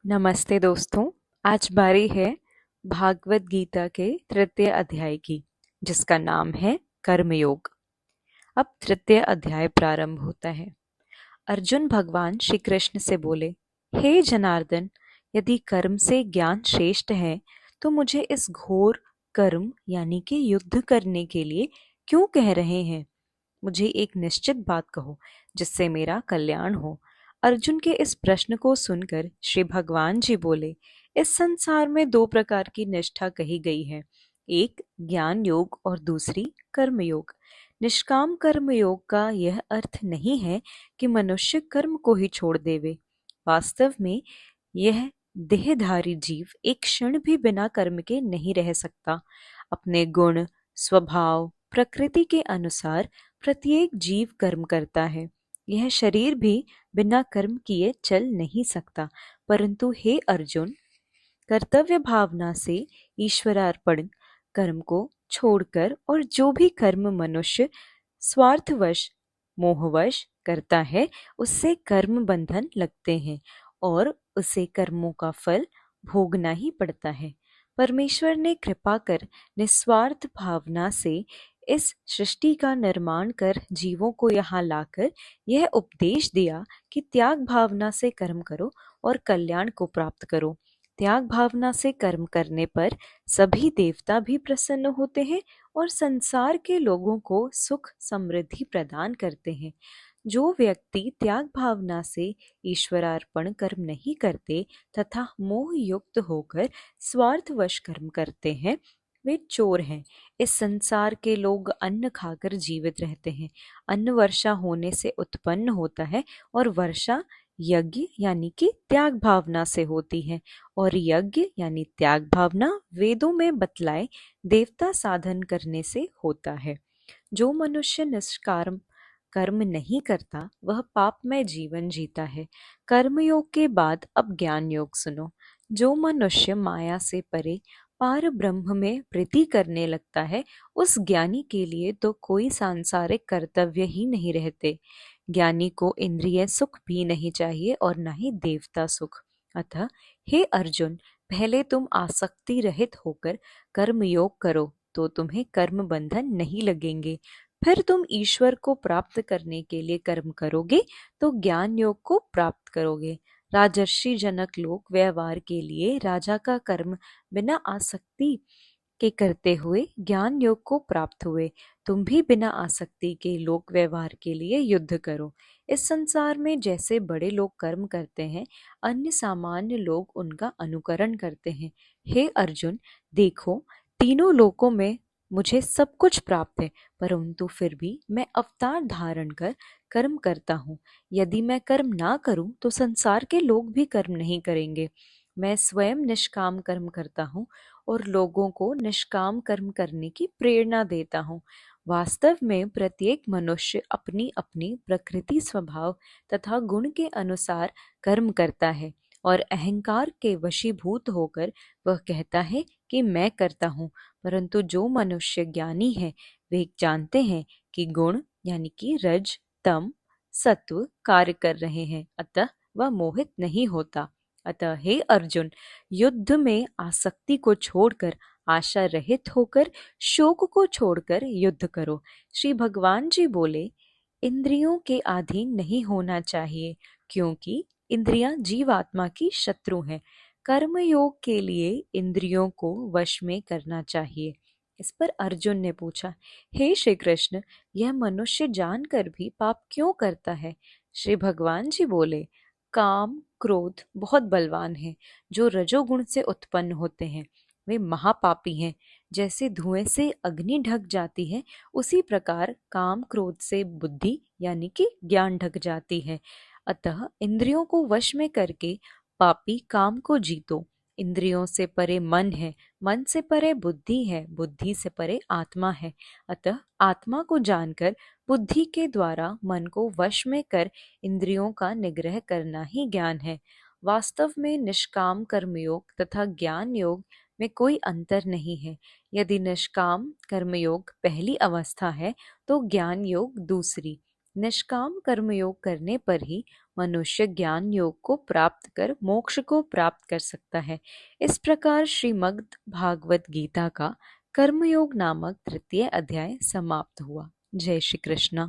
नमस्ते दोस्तों। आज बारी है भागवत गीता के तृतीय अध्याय की, जिसका नाम है कर्मयोग। अब तृतीय अध्याय प्रारंभ होता है। अर्जुन भगवान श्री कृष्ण से बोले, हे जनार्दन, यदि कर्म से ज्ञान श्रेष्ठ है तो मुझे इस घोर कर्म यानी कि युद्ध करने के लिए क्यों कह रहे हैं। मुझे एक निश्चित बात कहो जिससे मेरा कल्याण हो। अर्जुन के इस प्रश्न को सुनकर श्री भगवान जी बोले, इस संसार में दो प्रकार की निष्ठा कही गई है, एक ज्ञान योग और दूसरी कर्म योग। निष्काम कर्म योग का यह अर्थ नहीं है कि मनुष्य कर्म को ही छोड़ देवे। वास्तव में यह देहधारी जीव एक क्षण भी बिना कर्म के नहीं रह सकता। अपने गुण, स्वभाव, प्रकृति के अनुसार प्रत्येक जीव कर्म करता है। यह शरीर भी बिना कर्म किए चल नहीं सकता। परंतु हे अर्जुन, कर्तव्य भावना से ईश्वरार्पण कर्म को छोड़कर और जो भी कर्म मनुष्य स्वार्थवश, मोहवश करता है, उससे कर्म बंधन लगते हैं और उसे कर्मों का फल भोगना ही पड़ता है। परमेश्वर ने कृपा कर निस्वार्थ भावना से इस सृष्टि का निर्माण कर जीवों को यहाँ लाकर यह उपदेश दिया कि त्याग भावना से कर्म करो और कल्याण को प्राप्त करो। त्याग भावना से कर्म करने पर सभी देवता भी प्रसन्न होते हैं और संसार के लोगों को सुख समृद्धि प्रदान करते हैं। जो व्यक्ति त्याग भावना से ईश्वरार्पण कर्म नहीं करते तथा मोह युक्त होकर स्वार्थवश कर्म करते हैं, वे चोर हैं। इस संसार के लोग अन्न खाकर जीवित रहते हैं। अन्न वर्षा होने से उत्पन्न होता है और वर्षा यज्ञ यानी कि त्याग भावना से होती है, और यज्ञ यानी त्याग भावना वेदों में बतलाए देवता साधन करने से होता है। जो मनुष्य निष्काम कर्म नहीं करता वह पापमय जीवन जीता है। कर्मयोग के बाद अब ज्ञान योग सुनो। जो मनुष्य माया से परे पार ब्रह्म में प्रीति करने लगता है, उस ज्ञानी के लिए तो कोई सांसारिक कर्तव्य ही नहीं रहते। ज्ञानी को इंद्रिय सुख भी नहीं चाहिए और न ही देवता सुख। अतः हे अर्जुन, पहले तुम आसक्ति रहित होकर कर्म योग करो तो तुम्हें कर्म बंधन नहीं लगेंगे। फिर तुम ईश्वर को प्राप्त करने के लिए कर्म करोगे तो ज्ञान योग को प्राप्त करोगे। राजर्षि जनक लोग व्यवहार के लिए राजा का कर्म बिना आसक्ति के करते हुए ज्ञान योग को प्राप्त हुए। तुम भी बिना आसक्ति के लोक व्यवहार के लिए युद्ध करो। इस संसार में जैसे बड़े लोग कर्म करते हैं, अन्य सामान्य लोग उनका अनुकरण करते हैं। हे अर्जुन, देखो, तीनों लोकों में मुझे सब कुछ प्राप्त है, परंतु फिर भी मैं अवतार धारण कर कर्म करता हूँ। यदि मैं कर्म ना करूं तो संसार के लोग भी कर्म नहीं करेंगे। मैं स्वयं निष्काम कर्म करता हूँ और लोगों को निष्काम कर्म करने की प्रेरणा देता हूँ। वास्तव में प्रत्येक मनुष्य अपनी अपनी प्रकृति, स्वभाव तथा गुण के अनुसार कर्म करता है और अहंकार के वशीभूत होकर वह कहता है कि मैं करता हूँ। परंतु जो मनुष्य ज्ञानी है वे जानते हैं कि गुण यानी कि रज, तम, सत्व कार्य कर रहे हैं, अतः वह मोहित नहीं होता। अतः हे अर्जुन, युद्ध में आसक्ति को छोड़कर आशा रहित होकर शोक को छोड़कर युद्ध करो। श्री भगवान जी बोले, इंद्रियों के अधीन नहीं होना चाहिए, क्योंकि इंद्रियां जीवात्मा की शत्रु हैं। कर्म योग के लिए इंद्रियों को वश में करना चाहिए। इस पर अर्जुन ने पूछा, हे श्री कृष्ण, यह मनुष्य जानकर भी पाप क्यों करता है। श्री भगवान जी बोले, काम क्रोध बहुत बलवान है जो रजोगुण से उत्पन्न होते हैं। वे महापापी हैं। जैसे धुएं से अग्नि ढक जाती है, उसी प्रकार काम क्रोध से बुद्धि यानी कि ज्ञान ढक जाती है। अतः इंद्रियों को वश में करके पापी काम को जीतो। इंद्रियों से परे मन है, मन से परे बुद्धि है, बुद्धि से परे आत्मा है। अतः आत्मा को जानकर बुद्धि के द्वारा मन को वश में कर इंद्रियों का निग्रह करना ही ज्ञान है। वास्तव में निष्काम कर्मयोग तथा ज्ञान योग में कोई अंतर नहीं है। यदि निष्काम कर्मयोग पहली अवस्था है तो ज्ञान योग दूसरी। निष्काम कर्मयोग करने पर ही मनुष्य ज्ञान योग को प्राप्त कर मोक्ष को प्राप्त कर सकता है। इस प्रकार श्रीमद् भागवत गीता का कर्मयोग नामक तृतीय अध्याय समाप्त हुआ। जय श्री कृष्ण।